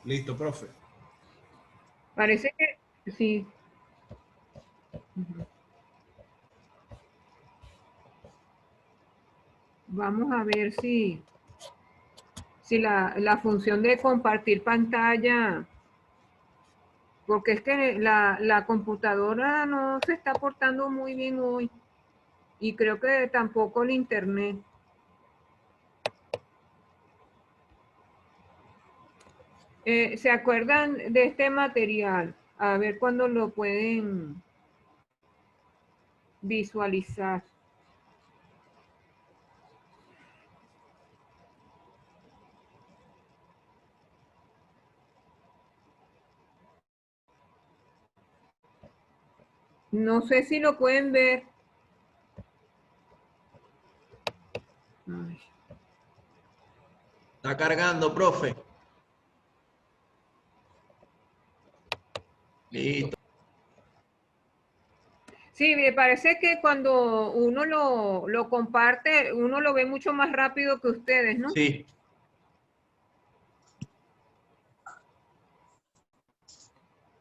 Listo, profe. Parece que sí. Vamos a ver si la función de compartir pantalla, porque es que la computadora no se está portando muy bien hoy y creo que tampoco el internet. ¿Se acuerdan de este material? A ver cuándo lo pueden visualizar. No sé si lo pueden ver. Ay. Está cargando, profe. Listo. Sí, me parece que cuando uno lo comparte, uno lo ve mucho más rápido que ustedes, ¿no? Sí.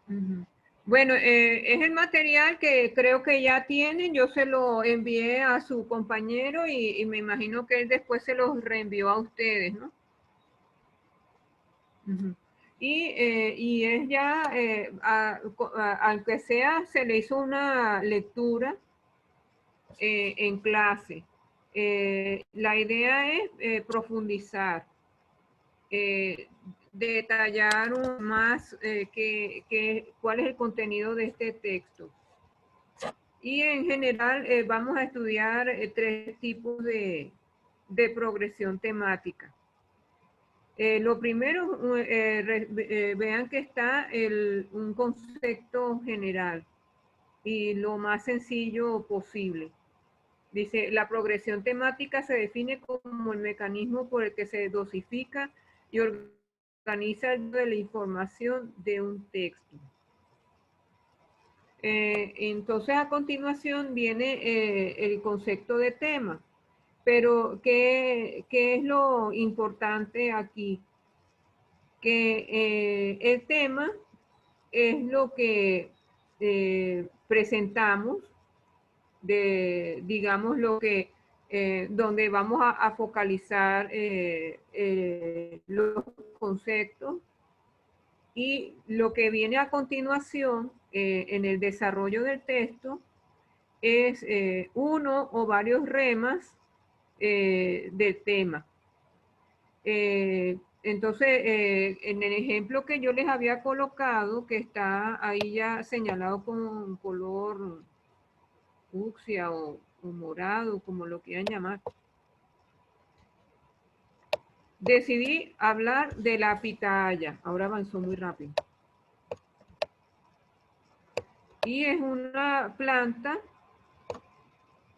Ujú. Bueno, es el material que creo que ya tienen. Yo se lo envié a su compañero y me imagino que él después se los reenvió a ustedes, ¿no? Ujú. Y es ya, aunque sea, se le hizo una lectura en clase. La idea es profundizar, eh, detallar más cuál es el contenido de este texto. Y en general vamos a estudiar tres tipos de progresión temática. Lo primero, vean que está un concepto general y lo más sencillo posible. Dice, la progresión temática se define como el mecanismo por el que se dosifica y organiza de la información de un texto. Entonces, a continuación viene el concepto de tema. Pero, ¿qué es lo importante aquí? Que el tema es lo que presentamos, digamos, donde vamos a focalizar los conceptos, y lo que viene a continuación en el desarrollo del texto es uno o varios remas del tema. Entonces, en el ejemplo que yo les había colocado, que está ahí ya señalado con color fucsia o morado, como lo quieran llamar, decidí hablar de la pitaya. Ahora avanzó muy rápido. Y es una planta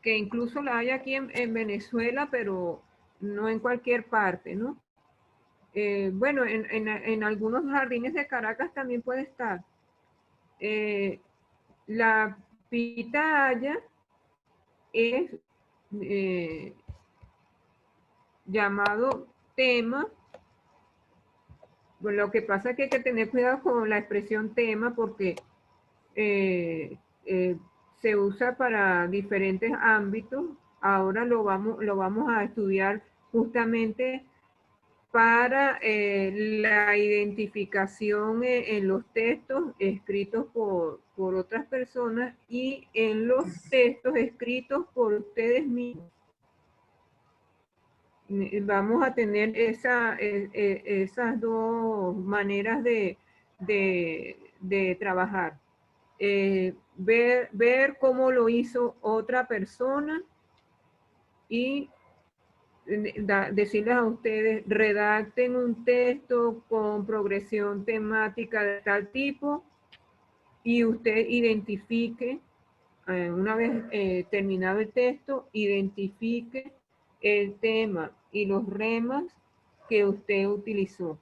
que incluso la hay aquí en Venezuela, pero no en cualquier parte, ¿no? Bueno, en algunos jardines de Caracas también puede estar. La pitaya es eh, llamado tema. Bueno, lo que pasa es que hay que tener cuidado con la expresión tema porque eh, eh, se usa para diferentes ámbitos. Ahora lo vamos a estudiar justamente para la identificación en los textos escritos por otras personas y en los textos escritos por ustedes mismos. Vamos a tener esas dos maneras de trabajar. Ver cómo lo hizo otra persona y decirles a ustedes, redacten un texto con progresión temática de tal tipo y usted identifique, una vez terminado el texto, identifique el tema y los remas que usted utilizó.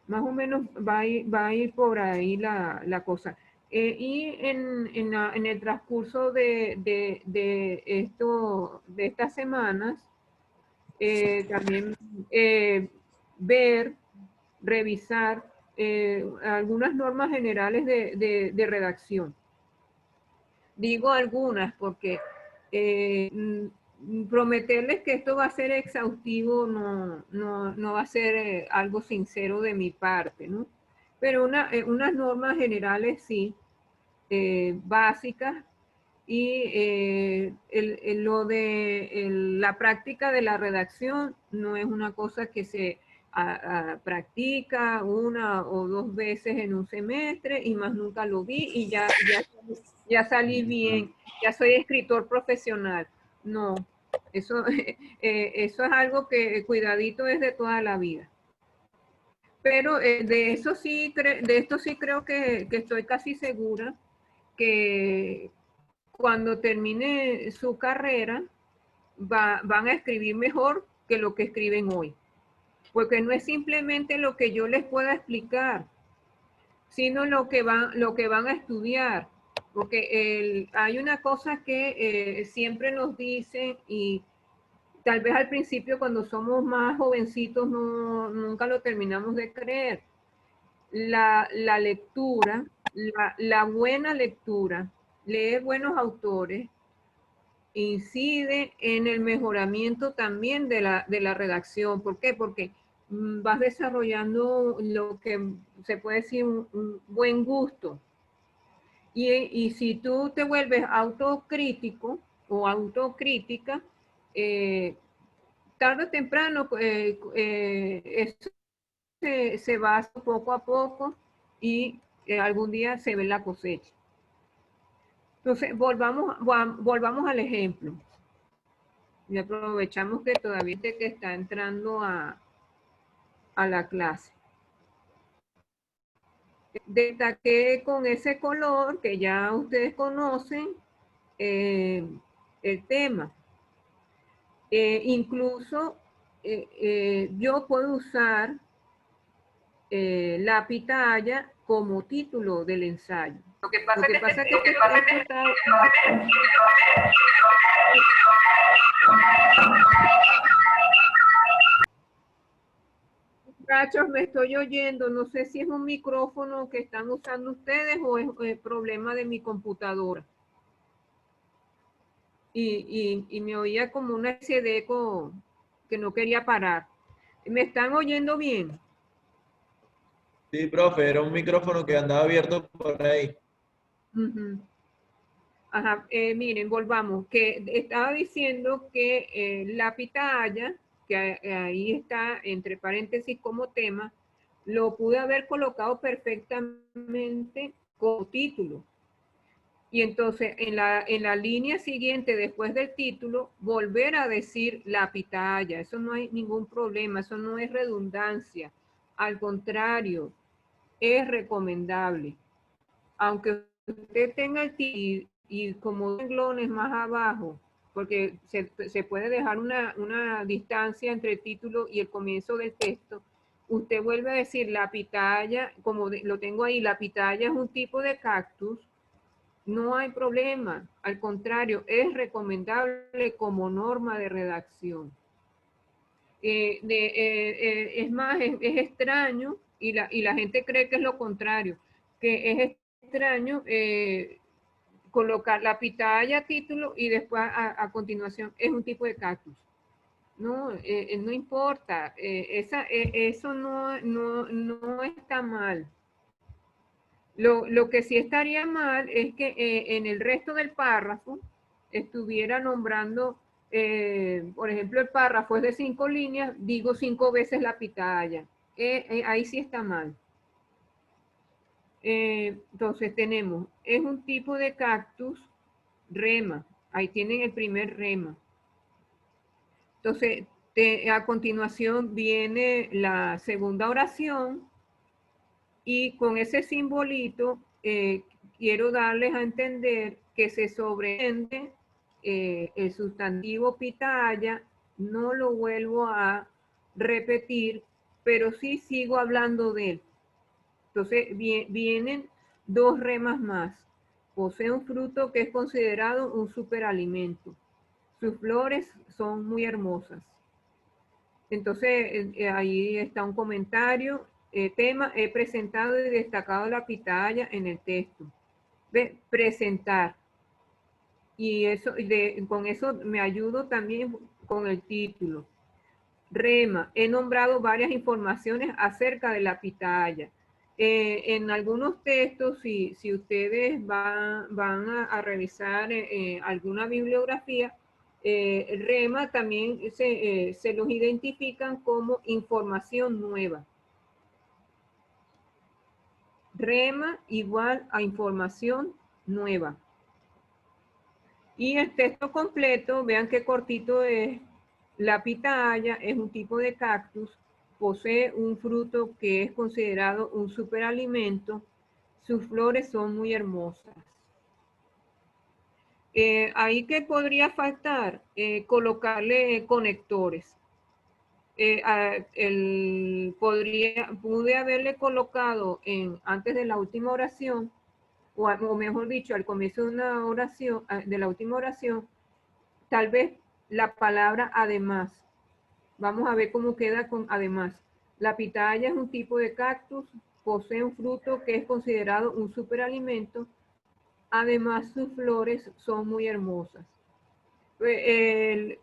Más o menos va a ir por ahí la cosa. Y en el transcurso de estas semanas, también ver revisar algunas normas generales de redacción. Digo algunas porque prometerles que esto va a ser exhaustivo no va a ser algo sincero de mi parte, ¿no? Pero unas normas generales sí, básicas, y lo de la práctica de la redacción no es una cosa que se practica una o dos veces en un semestre y más nunca lo vi y ya salí bien, ya soy escritor profesional. No, eso, eso es algo que cuidadito es de toda la vida. Pero de esto sí creo que estoy casi segura que cuando termine su carrera van a escribir mejor que lo que escriben hoy. Porque no es simplemente lo que yo les pueda explicar, sino lo que van a estudiar. Porque hay una cosa que siempre nos dicen y tal vez al principio cuando somos más jovencitos nunca lo terminamos de creer. La lectura, la buena lectura, leer buenos autores, incide en el mejoramiento también de la redacción. ¿Por qué? Porque vas desarrollando lo que se puede decir un buen gusto. Y si tú te vuelves autocrítico o autocrítica, tarde o temprano eso se va poco a poco y algún día se ve la cosecha. Entonces, volvamos al ejemplo. Y aprovechamos que todavía que está entrando a la clase. Destaqué con ese color que ya ustedes conocen el tema. Incluso yo puedo usar la pitaya como título del ensayo. Lo que pasa es que muchachos, me estoy oyendo, no sé si es un micrófono que están usando ustedes o es problema de mi computadora. Y me oía como una especie de eco que no quería parar. ¿Me están oyendo bien? Sí, profe, era un micrófono que andaba abierto por ahí. Ajá, miren, volvamos, que estaba diciendo que la pitaya, que ahí está entre paréntesis como tema, lo pude haber colocado perfectamente como título. Y entonces en la línea siguiente, después del título, volver a decir la pitaya. Eso no hay ningún problema, eso no es redundancia. Al contrario, es recomendable. Aunque usted tenga el título y como renglones más abajo, porque se puede dejar una distancia entre el título y el comienzo del texto, usted vuelve a decir la pitaya, como lo tengo ahí, la pitaya es un tipo de cactus, no hay problema, al contrario, es recomendable como norma de redacción. Es más, es extraño y la gente cree que es lo contrario, que es extraño colocar la pitaya título y después a continuación es un tipo de cactus. No, no importa, eso no está mal. Lo que sí estaría mal es que en el resto del párrafo estuviera nombrando, por ejemplo, el párrafo es de 5 líneas, digo 5 veces la pitaya. Ahí sí está mal. Entonces tenemos, es un tipo de cactus rema. Ahí tienen el primer rema. Entonces, a continuación viene la segunda oración y con ese simbolito quiero darles a entender que se sobreentiende el sustantivo pitaya, no lo vuelvo a repetir, pero sí sigo hablando de él. Entonces vienen 2 remas más. Posee un fruto que es considerado un superalimento. Sus flores son muy hermosas. Entonces ahí está un comentario tema, he presentado y destacado la pitaya en el texto. ¿Ve? Presentar. Y eso, con eso me ayudo también con el título. Rema, he nombrado varias informaciones acerca de la pitaya. En algunos textos, si ustedes van a revisar alguna bibliografía, Rema también se los identifican como información nueva. Rema igual a información nueva. Y el texto completo, vean qué cortito es. La pitaya es un tipo de cactus, posee un fruto que es considerado un superalimento, sus flores son muy hermosas. Ahí que podría faltar, colocarle conectores. Pude haberle colocado antes de la última oración, o mejor dicho, al comienzo de una oración, de la última oración, tal vez la palabra además. Vamos a ver cómo queda con además. La pitaya es un tipo de cactus, posee un fruto que es considerado un superalimento. Además, sus flores son muy hermosas.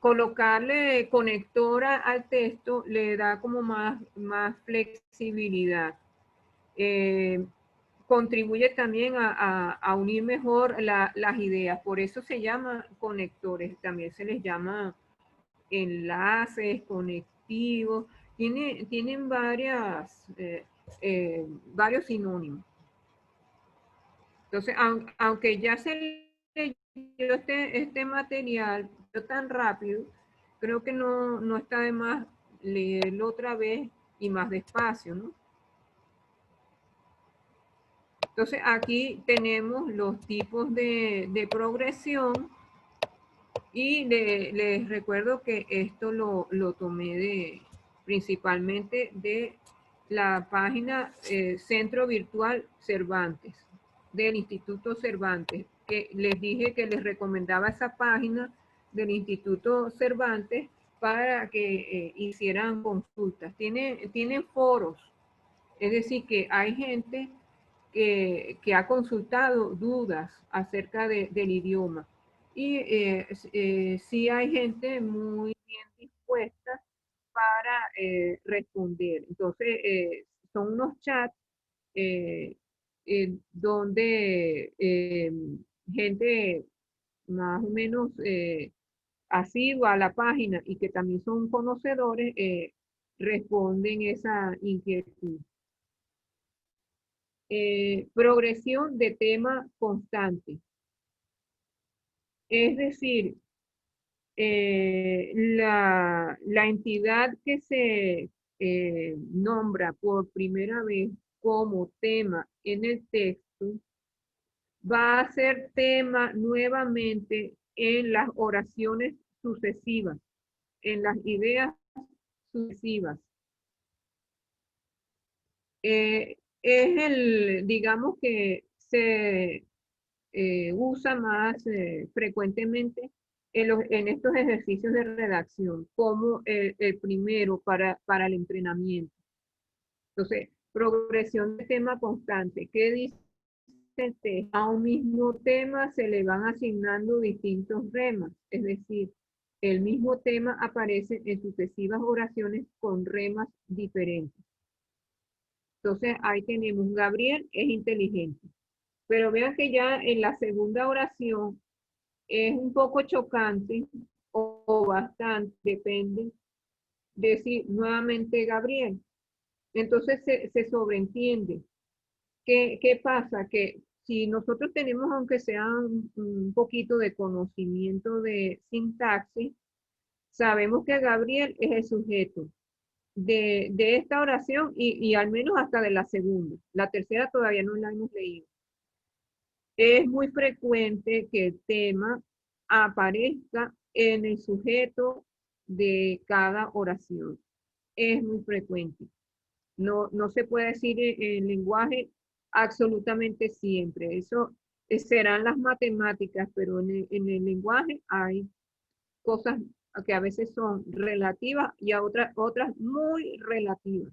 Colocarle conectora al texto le da como más flexibilidad. Contribuye también a unir mejor las ideas. Por eso se llama conectores. También se les llama enlaces, conectivos. Tienen varios sinónimos. Entonces, aunque ya se leyó este material tan rápido, creo que no está de más leerlo otra vez y más despacio, ¿no? Entonces, aquí tenemos los tipos de progresión y les recuerdo que esto lo tomé principalmente de la página Centro Virtual Cervantes, del Instituto Cervantes, que les dije que les recomendaba esa página del Instituto Cervantes para que hicieran consultas. Tienen foros, es decir, que hay gente que ha consultado dudas acerca del idioma. Y sí hay gente muy bien dispuesta para responder. Entonces, son unos chats donde gente más o menos asidua a la página y que también son conocedores, responden esa inquietud. Progresión de tema constante. Es decir, la entidad que se nombra por primera vez como tema en el texto va a ser tema nuevamente en las oraciones sucesivas, en las ideas sucesivas. Digamos que se usa más frecuentemente en estos ejercicios de redacción, como el primero para el entrenamiento. Entonces, progresión de tema constante. ¿Qué dice el texto? A un mismo tema se le van asignando distintos remas, es decir, el mismo tema aparece en sucesivas oraciones con remas diferentes. Entonces, ahí tenemos, Gabriel es inteligente. Pero vean que ya en la segunda oración es un poco chocante o bastante, depende, decir nuevamente Gabriel. Entonces se sobreentiende. ¿Qué pasa? Que si nosotros tenemos, aunque sea un poquito de conocimiento de sintaxis, sabemos que Gabriel es el sujeto de esta oración y al menos hasta de la segunda. La tercera todavía no la hemos leído. Es muy frecuente que el tema aparezca en el sujeto de cada oración. Es muy frecuente. No se puede decir en lenguaje absolutamente siempre. Eso serán las matemáticas, pero en el lenguaje hay cosas que a veces son relativas y a otras muy relativas.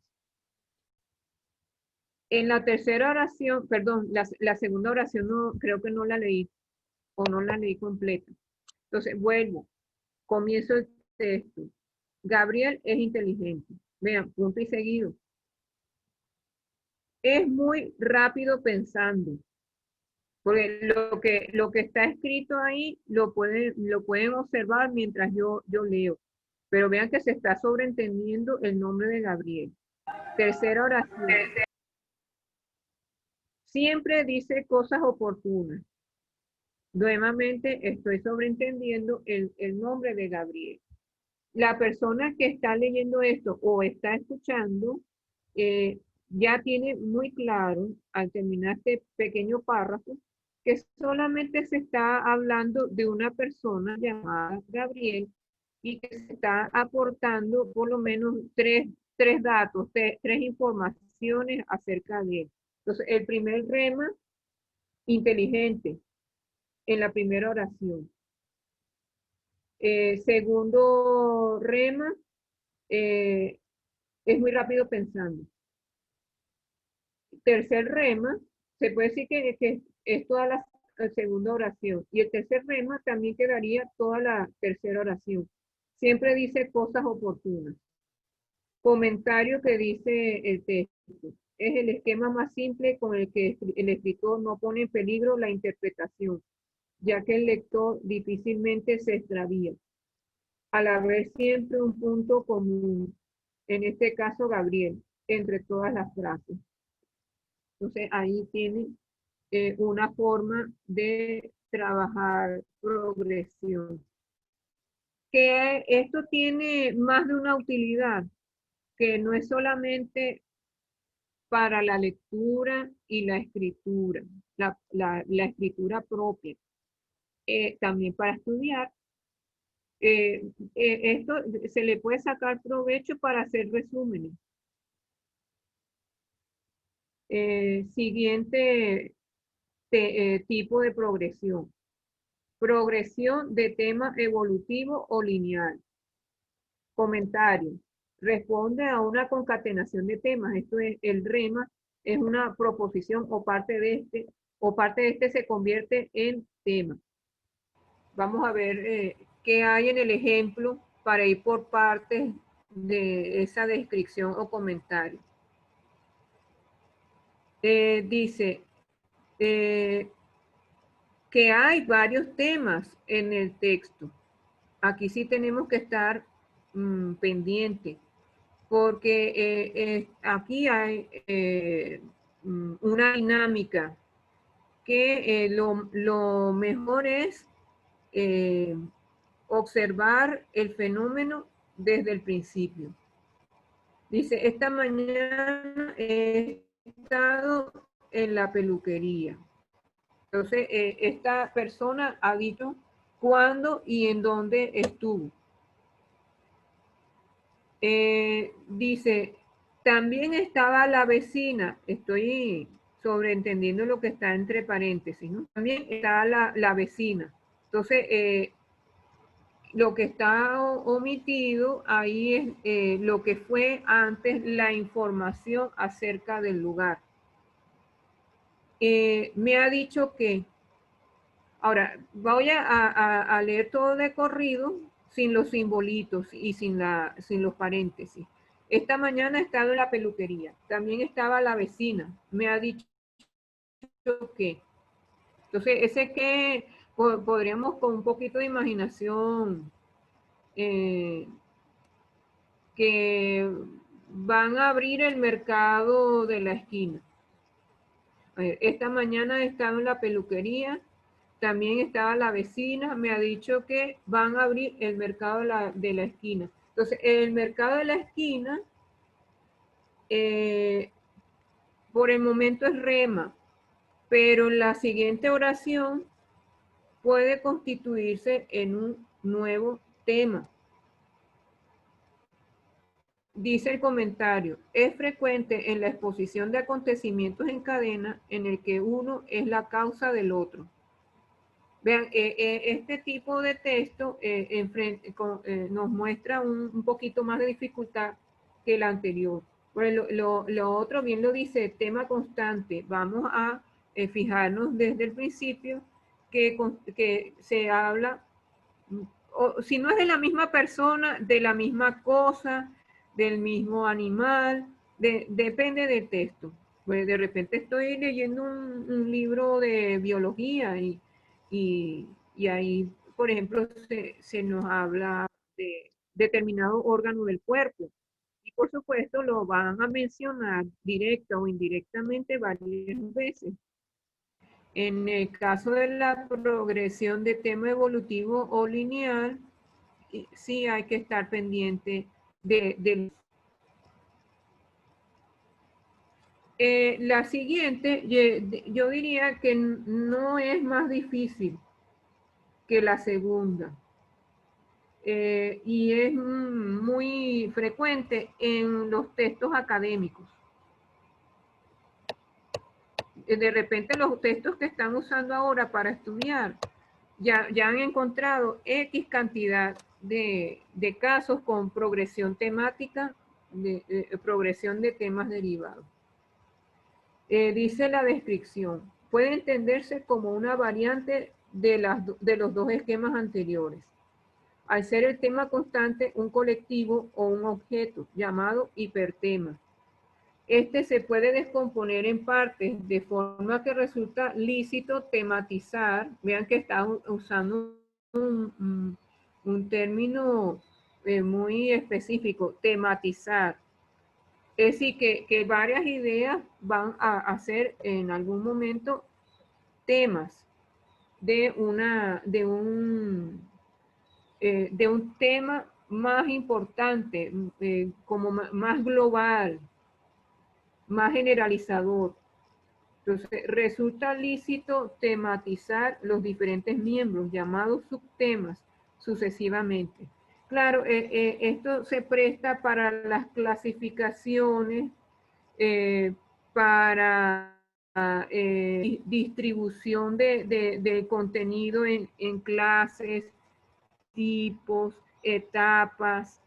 En la tercera oración, perdón, la segunda oración no, creo que no la leí o no la leí completa. Entonces, vuelvo, comienzo el texto. Gabriel es inteligente. Vean, punto y seguido. Es muy rápido pensando. Porque lo que está escrito ahí lo pueden observar mientras yo leo. Pero vean que se está sobreentendiendo el nombre de Gabriel. Tercera oración. Siempre dice cosas oportunas. Nuevamente estoy sobreentendiendo el nombre de Gabriel. La persona que está leyendo esto o está escuchando ya tiene muy claro al terminar este pequeño párrafo que solamente se está hablando de una persona llamada Gabriel y que se está aportando por lo menos tres datos, tres informaciones acerca de él. Entonces, el primer rema, inteligente, en la primera oración. Segundo rema, es muy rápido pensando. Tercer rema, se puede decir que es toda la segunda oración. Y el tercer rema también quedaría toda la tercera oración. Siempre dice cosas oportunas. Comentario que dice el texto. Es el esquema más simple con el que el escritor no pone en peligro la interpretación, ya que el lector difícilmente se extravía. Al haber siempre un punto común, en este caso Gabriel, entre todas las frases. Entonces ahí tiene una forma de trabajar progresión. Que esto tiene más de una utilidad, que no es solamente para la lectura y la escritura, la escritura propia, también para estudiar. Esto se le puede sacar provecho para hacer resúmenes. Siguiente tipo de progresión. Progresión de tema evolutivo o lineal. Comentario. Responde a una concatenación de temas. Esto es el rema, es una proposición o parte de este se convierte en tema. Vamos a ver qué hay en el ejemplo para ir por partes de esa descripción o comentario. Dice que hay varios temas en el texto. Aquí sí tenemos que estar pendientes, porque aquí hay una dinámica que lo mejor es observar el fenómeno desde el principio. Dice, esta mañana he estado en la peluquería. Entonces, esta persona ha dicho cuándo y en dónde estuvo. Dice, también estaba la vecina. Estoy sobreentendiendo lo que está entre paréntesis, ¿no? También estaba la vecina. Entonces, lo que está omitido ahí es lo que fue antes la información acerca del lugar. Me ha dicho que, ahora voy a leer todo de corrido sin los simbolitos y sin los paréntesis. Esta mañana he estado en la peluquería. También estaba la vecina. Me ha dicho que. Entonces, ese que podríamos con un poquito de imaginación que van a abrir el mercado de la esquina. Esta mañana estaba en la peluquería, también estaba la vecina, me ha dicho que van a abrir el mercado de la esquina. Entonces, el mercado de la esquina, por el momento es rema, pero la siguiente oración puede constituirse en un nuevo tema. Dice el comentario, es frecuente en la exposición de acontecimientos en cadena en el que uno es la causa del otro. Vean, este tipo de texto nos muestra un poquito más de dificultad que el anterior. Pues lo otro, bien lo dice, tema constante. Vamos a fijarnos desde el principio que se habla, o, si no es de la misma persona, de la misma cosa, del mismo animal, depende del texto. Pues de repente estoy leyendo un libro de biología y ahí, por ejemplo, se nos habla de determinado órgano del cuerpo. Y por supuesto lo van a mencionar directa o indirectamente varias veces. En el caso de la progresión de tema evolutivo o lineal, sí hay que estar pendiente de la siguiente, yo diría que no es más difícil que la segunda. Y es muy frecuente en los textos académicos. De repente los textos que están usando ahora para estudiar ya han encontrado X cantidad de casos con progresión temática, progresión de temas derivados. Dice la descripción, puede entenderse como una variante de los dos esquemas anteriores. Al ser el tema constante un colectivo o un objeto llamado hipertema. Este se puede descomponer en partes de forma que resulta lícito tematizar. Vean que está usando un término muy específico, tematizar. Es decir, que varias ideas van a hacer en algún momento temas de un tema más importante, como más global, más generalizador. Entonces, resulta lícito tematizar los diferentes miembros, llamados subtemas, sucesivamente. Claro, esto se presta para las clasificaciones, para distribución de contenido en clases, tipos, etapas.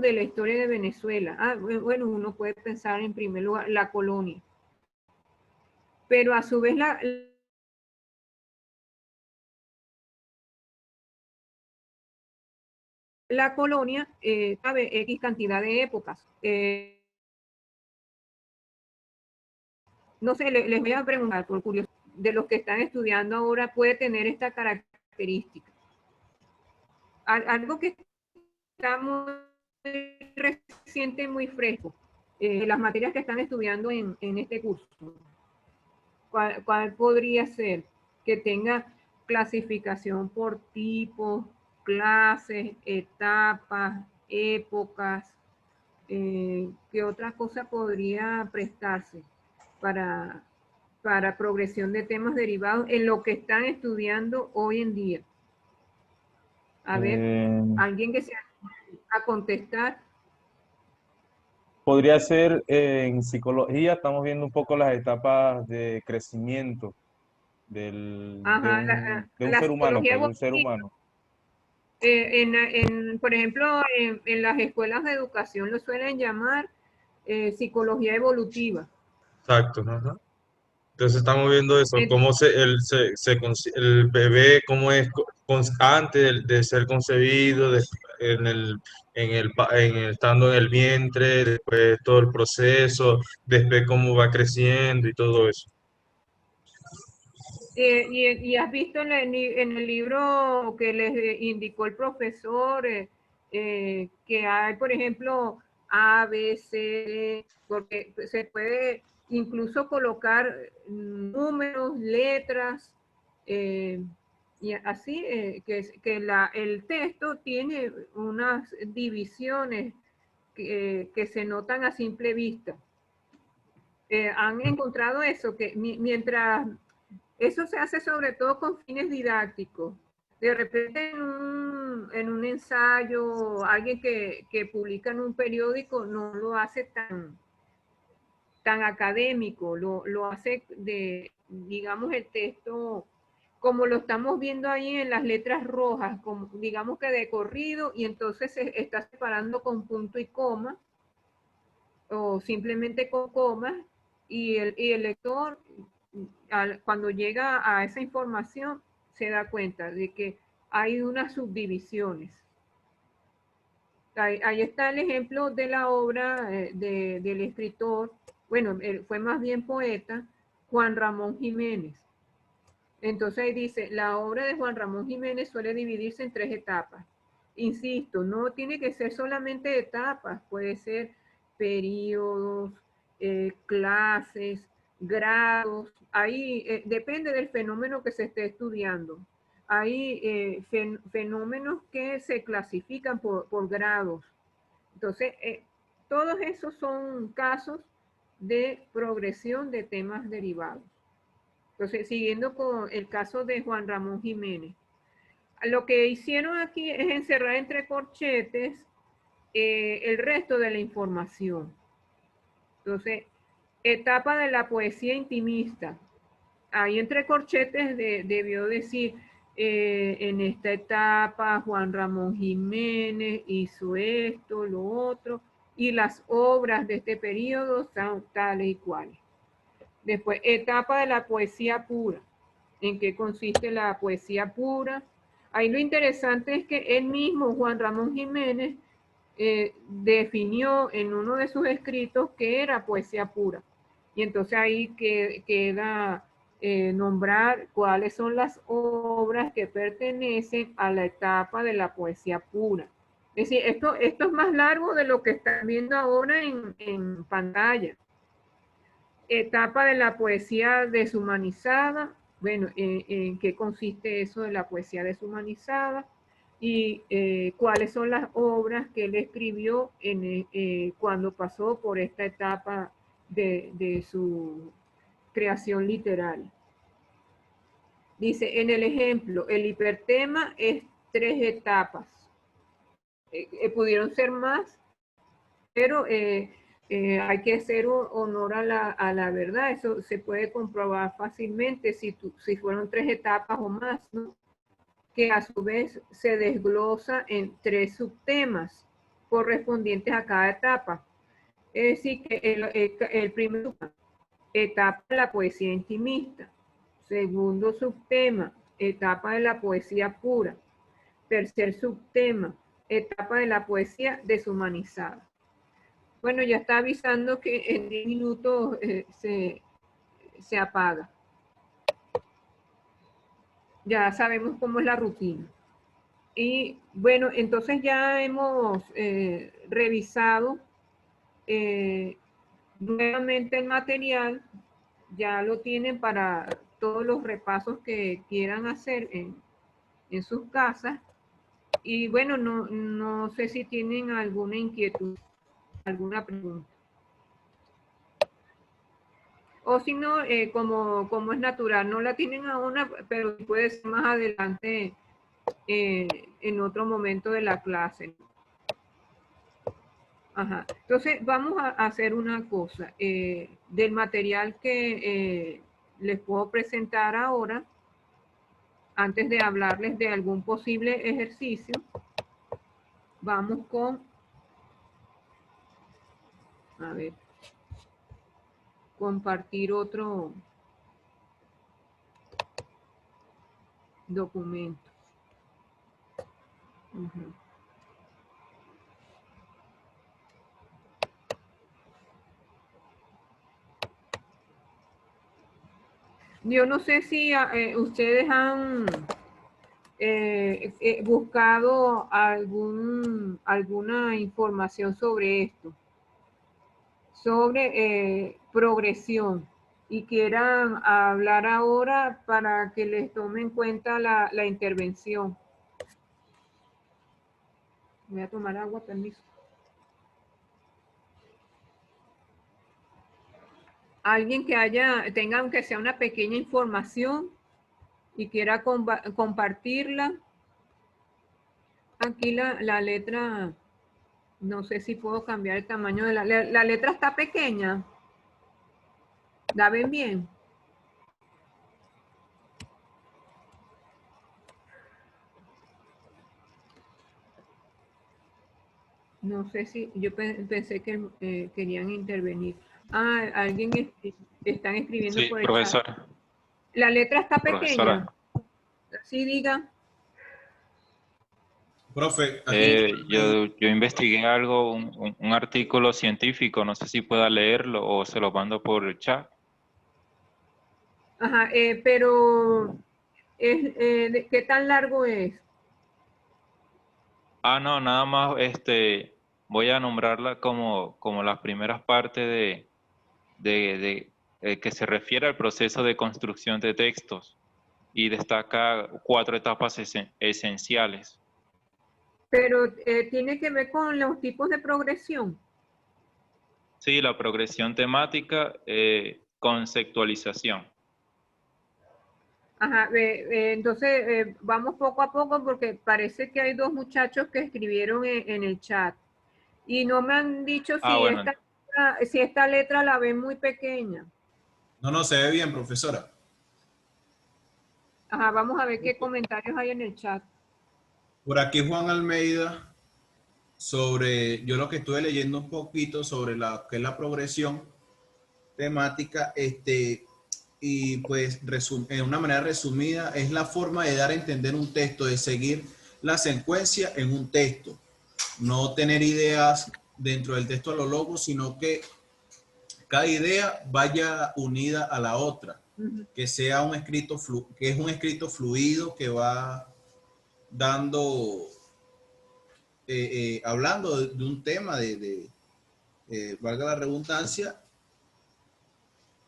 De la historia de Venezuela. Bueno, uno puede pensar en primer lugar la colonia. Pero a su vez la colonia cabe X cantidad de épocas. No sé, les voy a preguntar por curiosidad, de los que están estudiando ahora puede tener esta característica. Algo que está muy reciente, muy fresco, las materias que están estudiando en este curso. ¿Cuál podría ser? Que tenga clasificación por tipos, clases, etapas, épocas. ¿Qué otra cosa podría prestarse para progresión de temas derivados en lo que están estudiando hoy en día? A ver, alguien que se anime a contestar. Podría ser en psicología, estamos viendo un poco las etapas de crecimiento Ajá, de un la ser humano, psicología pues, de un ser evolutiva. humano. Por ejemplo, en las escuelas de educación lo suelen llamar psicología evolutiva. Exacto, ajá. Entonces estamos viendo eso, En- cómo el bebé, cómo es antes de ser concebido, estando en el vientre, después todo el proceso, después cómo va creciendo y todo eso. y has visto en el libro que les indicó el profesor que hay, por ejemplo, A, B, C, porque se puede incluso colocar números, letras, eh, y así que el texto tiene unas divisiones que se notan a simple vista. Han encontrado eso, que mientras eso se hace sobre todo con fines didácticos. De repente en un ensayo, alguien que publica en un periódico no lo hace tan tan académico, lo hace de, digamos, el texto como lo estamos viendo ahí en las letras rojas, como, digamos que de corrido, y entonces se está separando con punto y coma, o simplemente con comas, y el lector, cuando llega a esa información, se da cuenta de que hay unas subdivisiones. Ahí está el ejemplo de la obra del escritor, bueno, fue más bien poeta, Juan Ramón Jiménez. Entonces ahí dice, la obra de Juan Ramón Jiménez suele dividirse en 3 etapas. Insisto, no tiene que ser solamente etapas, puede ser periodos, clases, grados, ahí depende del fenómeno que se esté estudiando. Hay fenómenos que se clasifican por grados. Entonces, todos esos son casos de progresión de temas derivados. Entonces, siguiendo con el caso de Juan Ramón Jiménez. Lo que hicieron aquí es encerrar entre corchetes el resto de la información. Entonces, etapa de la poesía intimista. Ahí entre corchetes debió decir, en esta etapa Juan Ramón Jiménez hizo esto, lo otro, y las obras de este periodo son tales y cuales. Después, etapa de la poesía pura. ¿En qué consiste la poesía pura? Ahí lo interesante es que él mismo, Juan Ramón Jiménez, definió en uno de sus escritos que era poesía pura. Y entonces ahí queda nombrar cuáles son las obras que pertenecen a la etapa de la poesía pura. Es decir, esto es más largo de lo que están viendo ahora en pantalla. Etapa de la poesía deshumanizada. Bueno, ¿en qué consiste eso de la poesía deshumanizada? Y cuáles son las obras que él escribió cuando pasó por esta etapa de su creación literaria. Dice, en el ejemplo, el hipertema es 3 etapas. Pudieron ser más, pero hay que hacer honor a la verdad. Eso se puede comprobar fácilmente si fueron 3 etapas o más, ¿no? Que a su vez se desglosa en 3 subtemas correspondientes a cada etapa. Es decir, que el primer etapa de la poesía intimista. Segundo subtema, etapa de la poesía pura. Tercer subtema, etapa de la poesía deshumanizada. Bueno, ya está avisando que en 10 minutos se apaga. Ya sabemos cómo es la rutina. Y bueno, entonces ya hemos revisado nuevamente el material. Ya lo tienen para todos los repasos que quieran hacer en sus casas. Y bueno, no sé si tienen alguna inquietud, alguna pregunta. O si no, como es natural, no la tienen ahora, pero puede ser más adelante en otro momento de la clase. Ajá. Entonces, vamos a hacer una cosa. Del material que les puedo presentar ahora, antes de hablarles de algún posible ejercicio, vamos con, a ver, compartir otro documento. Uh-huh. Yo no sé si ustedes han buscado alguna información sobre esto, sobre progresión, y quieran hablar ahora para que les tome en cuenta la intervención. Voy a tomar agua, permiso. Alguien que tenga aunque sea una pequeña información y quiera compartirla. Aquí la letra, no sé si puedo cambiar el tamaño de la letra está pequeña. ¿La ven bien? No sé si, yo pensé que querían intervenir. Ah, alguien están escribiendo Sí, por el chat. profesora. La letra está pequeña. Profesora, Sí, diga. Profe, aquí yo investigué algo, un artículo científico, no sé si pueda leerlo o se lo mando por el chat. Ajá, pero ¿qué tan largo es? Ah, no, nada más voy a nombrarla como las primeras partes que se refiere al proceso de construcción de textos y destaca 4 etapas esenciales. Pero tiene que ver con los tipos de progresión. Sí, la progresión temática, conceptualización. Ajá, entonces vamos poco a poco porque parece que hay dos muchachos que escribieron en el chat y no me han dicho Ah, bueno, si esta letra la ven muy pequeña. no se ve bien, profesora. Ajá, vamos a ver qué comentarios hay en el chat. Por aquí Juan Almeida, yo lo que estuve leyendo un poquito sobre que es la progresión temática, y pues en una manera resumida, es la forma de dar a entender un texto, de seguir la secuencia en un texto. No tener ideas dentro del texto a lo loco, sino que cada idea vaya unida a la otra, que sea un escrito que es un escrito fluido que va dando, hablando de un tema valga la redundancia,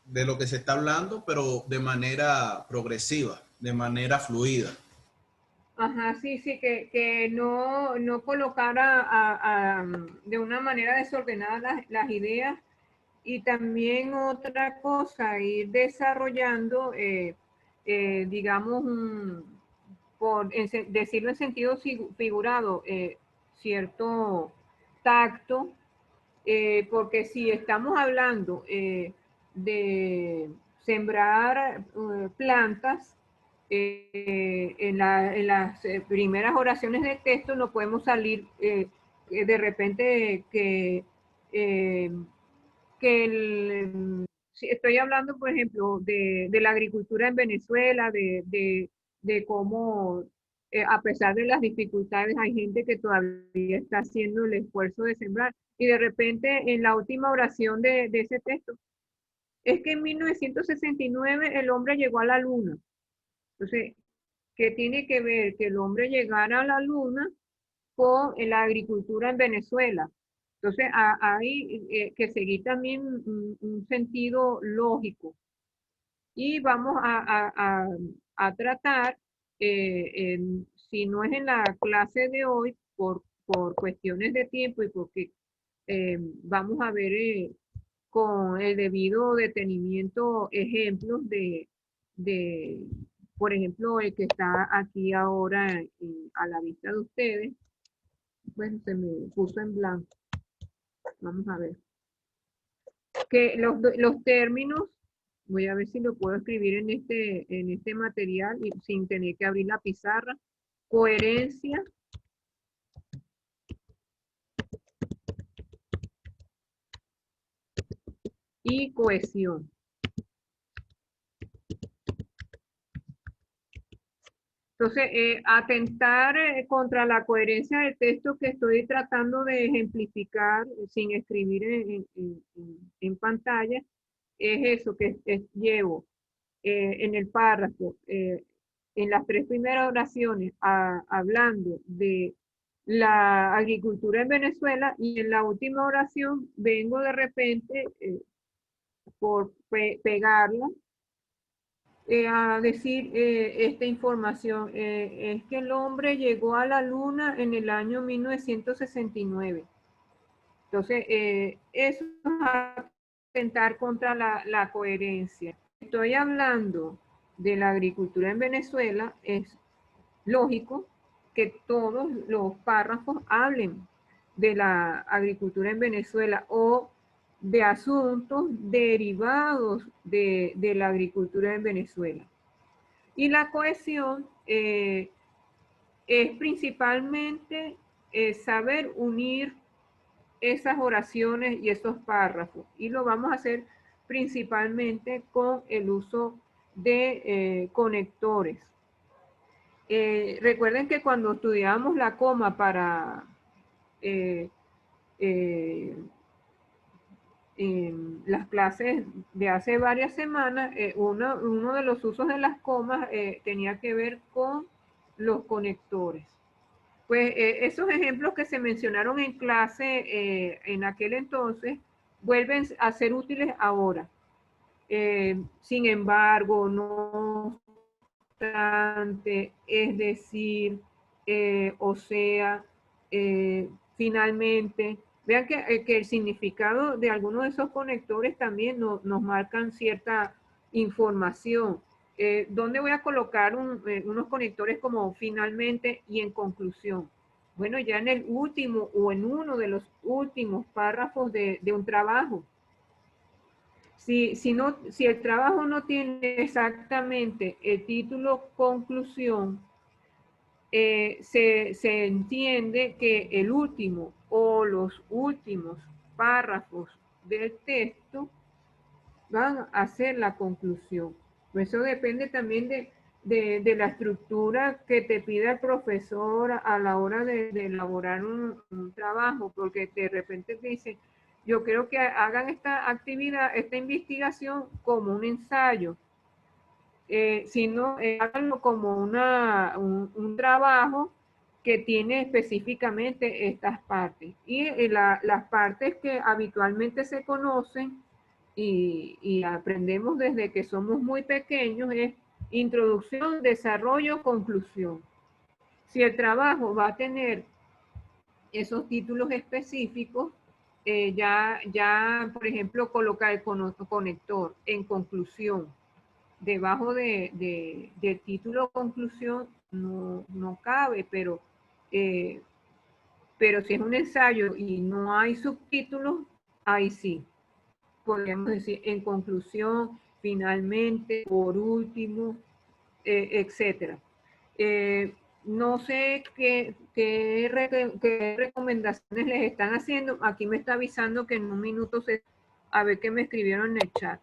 de lo que se está hablando, pero de manera progresiva, de manera fluida. Ajá, sí, sí, que no colocar de una manera desordenada las ideas. Y también otra cosa, ir desarrollando, digamos, decirlo en sentido figurado, cierto tacto, porque si estamos hablando de sembrar plantas, en las primeras oraciones de texto no podemos salir de repente eh, si estoy hablando, por ejemplo, de la agricultura en Venezuela, de cómo, a pesar de las dificultades, hay gente que todavía está haciendo el esfuerzo de sembrar. Y de repente, en la última oración de ese texto, es que en 1969 el hombre llegó a la luna. Entonces, ¿qué tiene que ver que el hombre llegara a la luna con la agricultura en Venezuela? Entonces, hay que seguir también un sentido lógico. Y vamos a tratar, si no es en la clase de hoy, por cuestiones de tiempo y porque vamos a ver con el debido detenimiento ejemplos de, por ejemplo, el que está aquí ahora a la vista de ustedes. Bueno, se me puso en blanco. Vamos a ver. Que los términos, voy a ver si lo puedo escribir en este material y sin tener que abrir la pizarra. Coherencia, y cohesión. Entonces, atentar contra la coherencia del texto que estoy tratando de ejemplificar sin escribir en pantalla, es eso que llevo en el párrafo, en las 3 primeras oraciones, hablando de la agricultura en Venezuela, y en la última oración vengo de repente por pegarla a decir esta información. Es que el hombre llegó a la luna en el año 1969. Entonces, eso es atentar contra la coherencia. Estoy hablando de la agricultura en Venezuela, es lógico que todos los párrafos hablen de la agricultura en Venezuela o de asuntos derivados de la agricultura en Venezuela. Y la cohesión es principalmente saber unir esas oraciones y esos párrafos. Y lo vamos a hacer principalmente con el uso de conectores. Recuerden que cuando estudiábamos la coma para en las clases de hace varias semanas, uno de los usos de las comas tenía que ver con los conectores. Pues esos ejemplos que se mencionaron en clase en aquel entonces vuelven a ser útiles ahora. Sin embargo, no obstante, es decir, o sea, finalmente. Vean que el significado de algunos de esos conectores también nos marcan cierta información. ¿Dónde voy a colocar unos conectores como finalmente y en conclusión? Bueno, ya en el último o en uno de los últimos párrafos de un trabajo. Si el trabajo no tiene exactamente el título conclusión, se entiende que el último o los últimos párrafos del texto van a ser la conclusión. Eso depende también de la estructura que te pida el profesor a la hora de elaborar un trabajo, porque de repente te dice, yo quiero que hagan esta actividad, esta investigación como un ensayo. Sino háganlo como un trabajo que tiene específicamente estas partes. Y las partes que habitualmente se conocen y aprendemos desde que somos muy pequeños es introducción, desarrollo, conclusión. Si el trabajo va a tener esos títulos específicos, por ejemplo, colocar el conector en conclusión. Debajo del título conclusión no cabe, pero si es un ensayo y no hay subtítulos, ahí sí. Podríamos decir en conclusión, finalmente, por último, etc. No sé qué recomendaciones les están haciendo. Aquí me está avisando que en un minuto a ver qué me escribieron en el chat.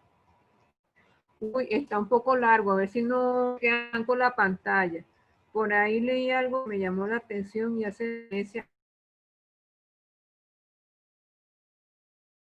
Uy, está un poco largo, a ver si no quedan con la pantalla. Por ahí leí algo, me llamó la atención y hace referencia